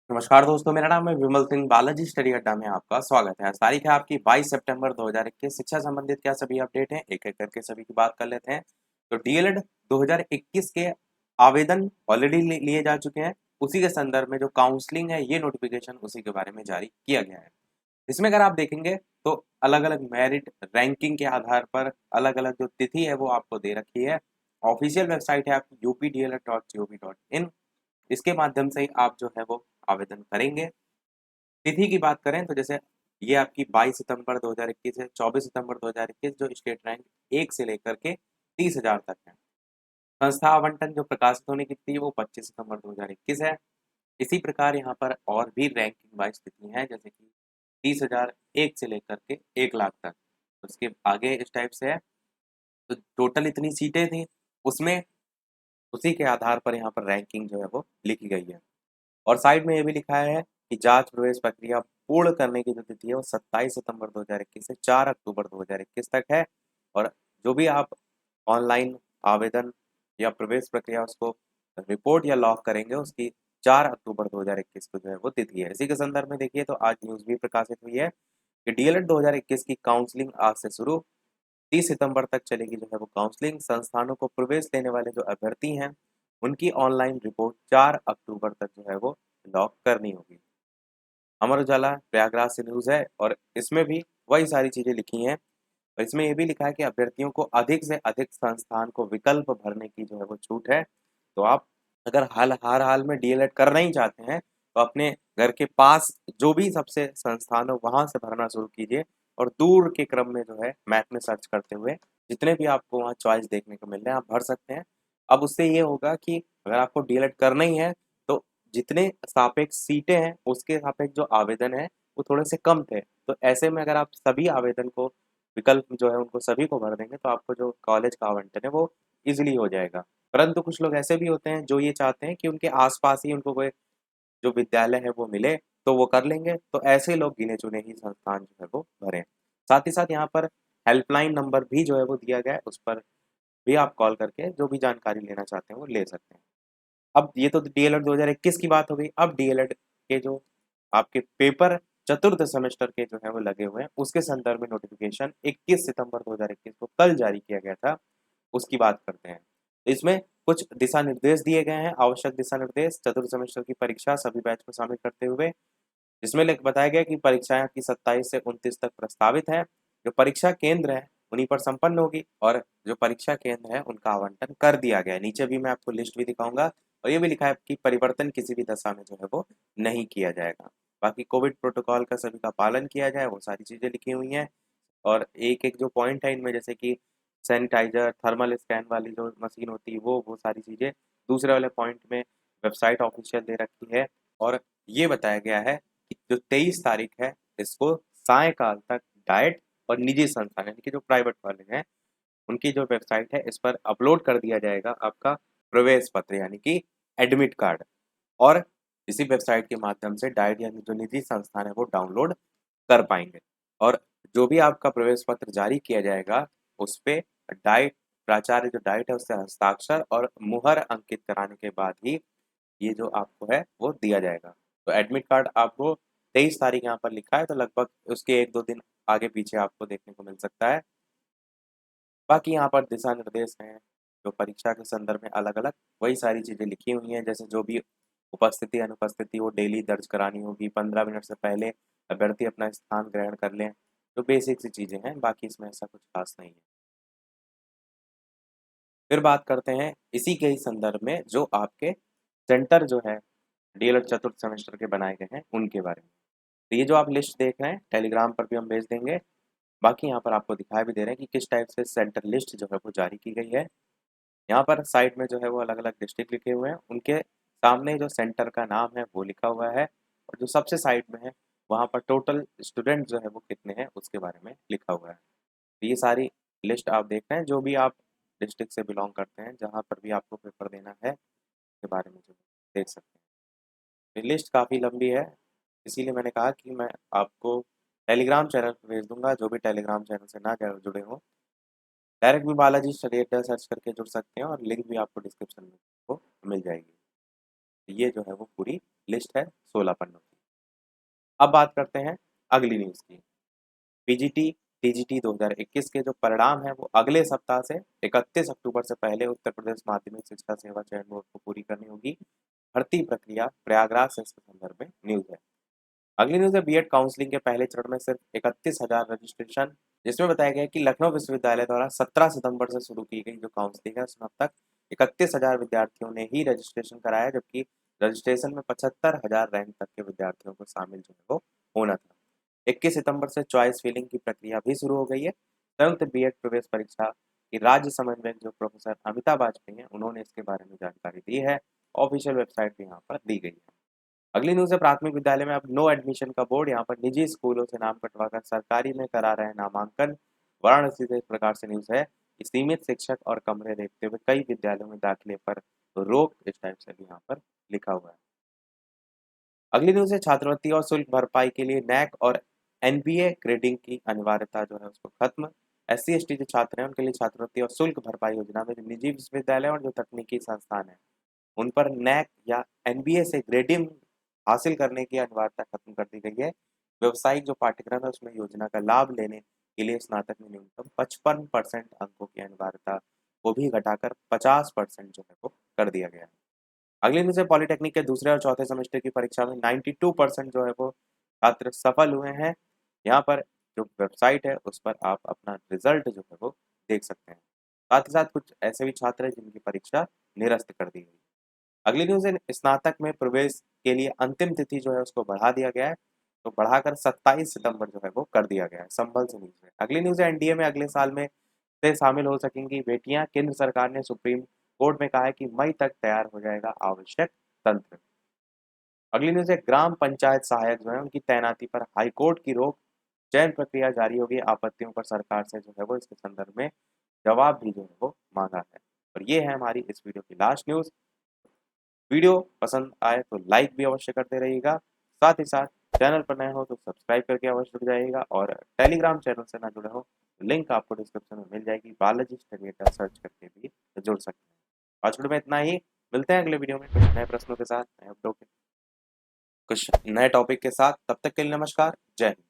नमस्कार दोस्तों, मेरा नाम है विमल सिंह। बालाजी स्टडी अड्डा में आपका स्वागत है। आज तारीख है आपकी 22 सितंबर 2021। शिक्षा संबंधित क्या सभी अपडेट हैं, एक एक करके सभी की बात कर लेते हैं। तो डीएलएड 2021 के आवेदन ऑलरेडी लिए जा चुके हैं। उसी के संदर्भ में जो काउंसलिंग है, ये नोटिफिकेशन उसी के बारे में जारी किया गया है। इसमें अगर आप देखेंगे तो अलग अलग मेरिट रैंकिंग के आधार पर अलग अलग जो तिथि है वो आपको दे रखी है। ऑफिशियल वेबसाइट है आपकी updled.gov.in। इसके माध्यम से ही आप जो है वो आवेदन करेंगे। तिथि की बात करें तो जैसे ये आपकी 22 सितंबर 2021 है, 24 सितंबर 2021 जो स्टेट रैंक 1 से लेकर के 30,000 तक है। संस्था आवंटन जो प्रकाशित होने की तिथि है वो 25 सितंबर 2021 है। इसी प्रकार यहाँ पर और भी रैंकिंग वाइज तिथि हैं, जैसे कि 30,000 1 से लेकर के 1 लाख तक। उसके आगे इस टाइप से है। तो टोटल इतनी सीटें थी, उसमें उसी के आधार पर यहाँ पर रैंकिंग जो है वो लिखी गई है। और साइड में ये भी लिखा है कि जांच प्रवेश प्रक्रिया पूर्ण करने की जो तिथि है वो 27 सितंबर 2021 से 4 अक्टूबर 2021 तक है। और जो भी आप ऑनलाइन आवेदन या प्रवेश प्रक्रिया उसको रिपोर्ट या लॉक करेंगे, उसकी 4 अक्टूबर 2021 को जो है वो तिथि है। इसी के संदर्भ में देखिए तो आज न्यूज़ भी प्रकाशित हुई है कि डीएलएड 2021 की काउंसलिंग आज से शुरू, 30 सितंबर तक चलेगी जो है वो काउंसलिंग। संस्थानों को प्रवेश लेने वाले जो अभ्यर्थी हैं उनकी ऑनलाइन रिपोर्ट 4 अक्टूबर तक जो है वो लॉक करनी होगी। अमर उजाला प्रयागराज से न्यूज़ है और इसमें भी वही सारी चीज़ें लिखी हैं। और इसमें ये भी लिखा है कि अभ्यर्थियों को अधिक से अधिक संस्थान को विकल्प भरने की जो है वो छूट है। तो आप अगर हर हाल में डीएलएड करना ही चाहते हैं तो अपने घर के पास जो भी सबसे संस्थान हो वहाँ से भरना शुरू कीजिए। और दूर के क्रम में जो है मैप में सर्च करते हुए जितने भी आपको वहाँ चॉइस देखने को मिल रहे हैं आप भर सकते हैं। अब उससे ये होगा कि अगर आपको डीएलएड करना ही है तो जितने सापेक्ष सीटें हैं उसके सापेक्ष जो आवेदन है वो थोड़े से कम थे। तो ऐसे में अगर आप सभी आवेदन को विकल्प जो है उनको सभी को भर देंगे तो आपको जो कॉलेज का आवंटन है वो ईज़िली हो जाएगा। परंतु कुछ लोग ऐसे भी होते हैं जो ये चाहते हैं कि उनके आस-पास ही उनको कोई जो विद्यालय है वो मिले, तो वो कर लेंगे। तो ऐसे लोग गिने-चुने ही संस्थान जो है वो भरें। साथ ही साथ यहाँ पर हेल्पलाइन नंबर भी जो है वो दिया गया है, उस पर भी आप कॉल करके जो भी जानकारी लेना चाहते हैं वो ले सकते हैं। अब ये तो डीएलएड 2021 की बात हो गई। अब डीएलएड के जो आपके पेपर चतुर्थ सेमेस्टर के जो है वो लगे हुए हैं, उसके संदर्भ में नोटिफिकेशन 21 सितंबर 2021 को कल जारी किया गया था, उसकी बात करते हैं। इसमें कुछ दिशा निर्देश दिए गए हैं, आवश्यक दिशा निर्देश चतुर्थ सेमेस्टर की परीक्षा सभी बैच को शामिल करते हुए। जिसमें बताया गया कि परीक्षाएं आपकी 27 से 29 तक प्रस्तावित है। जो परीक्षा केंद्र है उन्हीं पर संपन्न होगी और जो परीक्षा केंद्र है उनका आवंटन कर दिया गया है। नीचे भी मैं आपको लिस्ट भी दिखाऊंगा और ये भी लिखा है कि परिवर्तन किसी भी दशा में जो है वो नहीं किया जाएगा। बाकी कोविड प्रोटोकॉल का सभी का पालन किया जाए वो सारी चीज़ें लिखी हुई हैं। और एक एक जो पॉइंट है इनमें, जैसे कि सैनिटाइजर थर्मल स्कैन वाली जो मशीन होती है वो सारी चीज़ें दूसरे वाले पॉइंट में वेबसाइट ऑफिशियल दे रखी है। और ये बताया गया है कि जो 23 तारीख है इसको सायंकाल तक डाइट और निजी संस्थान यानी कि जो प्राइवेट वाले हैं उनकी जो वेबसाइट है इस पर अपलोड कर दिया जाएगा आपका प्रवेश पत्र यानी कि एडमिट कार्ड। और इसी वेबसाइट के माध्यम से डाइट यानी जो निजी संस्थान है वो डाउनलोड कर पाएंगे। और जो भी आपका प्रवेश पत्र जारी किया जाएगा उस पे डाइट प्राचार्य जो डाइट है उससे हस्ताक्षर और मुहर अंकित कराने के बाद ही ये जो आपको है वो दिया जाएगा। तो एडमिट कार्ड आपको 23 तारीख यहाँ पर लिखा है, तो लगभग उसके 1-2 दिन आगे पीछे आपको देखने को मिल सकता है। बाकी यहाँ पर दिशा निर्देश हैं जो परीक्षा के संदर्भ में अलग अलग वही सारी चीज़ें लिखी हुई हैं, जैसे जो भी उपस्थिति अनुपस्थिति वो डेली दर्ज करानी होगी, 15 मिनट से पहले अभ्यर्थी अपना स्थान ग्रहण कर लें। तो बेसिक सी चीज़ें हैं, बाकी इसमें ऐसा कुछ खास नहीं है। फिर बात करते हैं इसी के ही संदर्भ में जो आपके सेंटर जो है डीएलएड चतुर्थ सेमेस्टर के बनाए गए हैं उनके बारे में। तो ये जो आप लिस्ट देख रहे हैं टेलीग्राम पर भी हम भेज देंगे। बाकी यहाँ पर आपको दिखाई भी दे रहे हैं कि किस टाइप से सेंटर लिस्ट जो है वो जारी की गई है। यहाँ पर साइड में जो है वो अलग अलग डिस्ट्रिक्ट लिखे हुए हैं, उनके सामने जो सेंटर का नाम है वो लिखा हुआ है। और जो सबसे साइड में है वहाँ पर टोटल स्टूडेंट जो है वो कितने हैं उसके बारे में लिखा हुआ है। तो ये सारी लिस्ट आप देख रहे हैं, जो भी आप डिस्ट्रिक्ट से बिलोंग करते हैं जहाँ पर भी आपको पेपर देना है उसके बारे में जो देख सकते हैं। ये लिस्ट काफ़ी लंबी है, इसीलिए मैंने कहा कि मैं आपको टेलीग्राम चैनल पर भेज दूंगा। जो भी टेलीग्राम चैनल से ना जुड़े हों डायरेक्ट भी बालाजी स्टडी अड्डा सर्च करके जुड़ सकते हैं और लिंक भी आपको डिस्क्रिप्शन में वो मिल जाएगी। ये जो है वो पूरी लिस्ट है 16 पन्नों की। अब बात करते हैं अगली न्यूज़ की। पीजीटी टीजीटी 2021 के जो परिणाम हैं वो अगले सप्ताह से 31 अक्टूबर से पहले उत्तर प्रदेश माध्यमिक शिक्षा सेवा चयन बोर्ड को पूरी करनी होगी। भर्ती प्रक्रिया प्रयागराज से इसके संदर्भ में न्यूज़ है। अगली न्यूज़ है बीएड काउंसलिंग के पहले चरण में सिर्फ 31,000 रजिस्ट्रेशन, जिसमें बताया गया है कि लखनऊ विश्वविद्यालय द्वारा 17 सितंबर से शुरू की गई जो काउंसलिंग है उसमें अब तक 31,000 विद्यार्थियों ने ही रजिस्ट्रेशन कराया, जबकि रजिस्ट्रेशन में 75,000 रैंक तक के विद्यार्थियों को शामिल जो है वो होना था। 21 सितंबर से चॉइस फिलिंग की प्रक्रिया भी शुरू हो गई है। संयुक्त बीएड प्रवेश परीक्षा की राज्य समन्वयक जो प्रोफेसर अमिता बाजपेयी हैं उन्होंने इसके बारे में जानकारी दी है। ऑफिशियल वेबसाइट भी यहाँ पर दी गई है। अगली न्यूज़ है प्राथमिक विद्यालय में अब नो एडमिशन का बोर्ड, यहाँ पर निजी स्कूलों से नाम कटवाकर सरकारी में करा रहे हैं नामांकन। वाराणसी से इस प्रकार से न्यूज़ है कि सीमित शिक्षक और कमरे देखते हुए कई विद्यालयों में दाखिले पर रोक, इस टाइप से भी यहाँ पर लिखा हुआ है। अगली न्यूज़ है छात्रवृत्ति और शुल्क भरपाई के लिए नैक और एनबीए ग्रेडिंग की अनिवार्यता जो है उसको खत्म। एससी एसटी जो छात्र हैं उनके लिए छात्रवृत्ति और शुल्क भरपाई योजना में जो निजी विश्वविद्यालय और जो तकनीकी संस्थान है उन पर नैक या एनबीए से ग्रेडिंग हासिल करने की अनिवार्यता खत्म कर दी गई है। व्यवसायिक जो पाठ्यक्रम है उसमें योजना का लाभ लेने के लिए स्नातक में न्यूनतम 55% अंकों की अनिवार्यता को भी घटाकर 50% जो है वो कर दिया गया है। अगली न्यूज़ है पॉलिटेक्निक के दूसरे और चौथे सेमेस्टर की परीक्षा में 92% जो है वो छात्र सफल हुए हैं। यहाँ पर जो वेबसाइट है उस पर आप अपना रिजल्ट जो है वो देख सकते हैं। साथ ही साथ कुछ ऐसे भी छात्र हैं जिनकी परीक्षा निरस्त कर दी गई। अगली न्यूज़ है स्नातक में प्रवेश के लिए अंतिम तिथि जो है उसको बढ़ा दिया गया है, तो बढ़ाकर 27 सितंबर जो है वो कर दिया गया है। संभल से न्यूज़ है। अगली न्यूज़ है एनडीए में अगले साल में से शामिल हो सकेंगी बेटियां, केंद्र सरकार ने सुप्रीम कोर्ट में कहा है कि मई तक तैयार हो जाएगा आवश्यक तंत्र। अगली न्यूज़ है ग्राम पंचायत सहायक जो है उनकी तैनाती पर हाईकोर्ट की रोक, चयन प्रक्रिया जारी होगी। आपत्तियों पर सरकार से जो है वो इसके संदर्भ में जवाब भी जो है वो मांगा है। और ये है हमारी इस वीडियो की लास्ट न्यूज़। वीडियो पसंद आए तो लाइक भी अवश्य करते रहिएगा। साथ ही साथ चैनल पर नए हो तो सब्सक्राइब करके अवश्य जुड़ जाइएगा, और टेलीग्राम चैनल से ना जुड़े हो लिंक आपको डिस्क्रिप्शन में मिल जाएगी। बालाजी स्टडी का सर्च करके भी जुड़ सकते हैं। आज वीडियो में इतना ही। मिलते हैं अगले वीडियो में कुछ नए प्रश्नों के साथ, नए अपडेट के कुछ नए टॉपिक के साथ। तब तक के लिए नमस्कार, जय हिंद।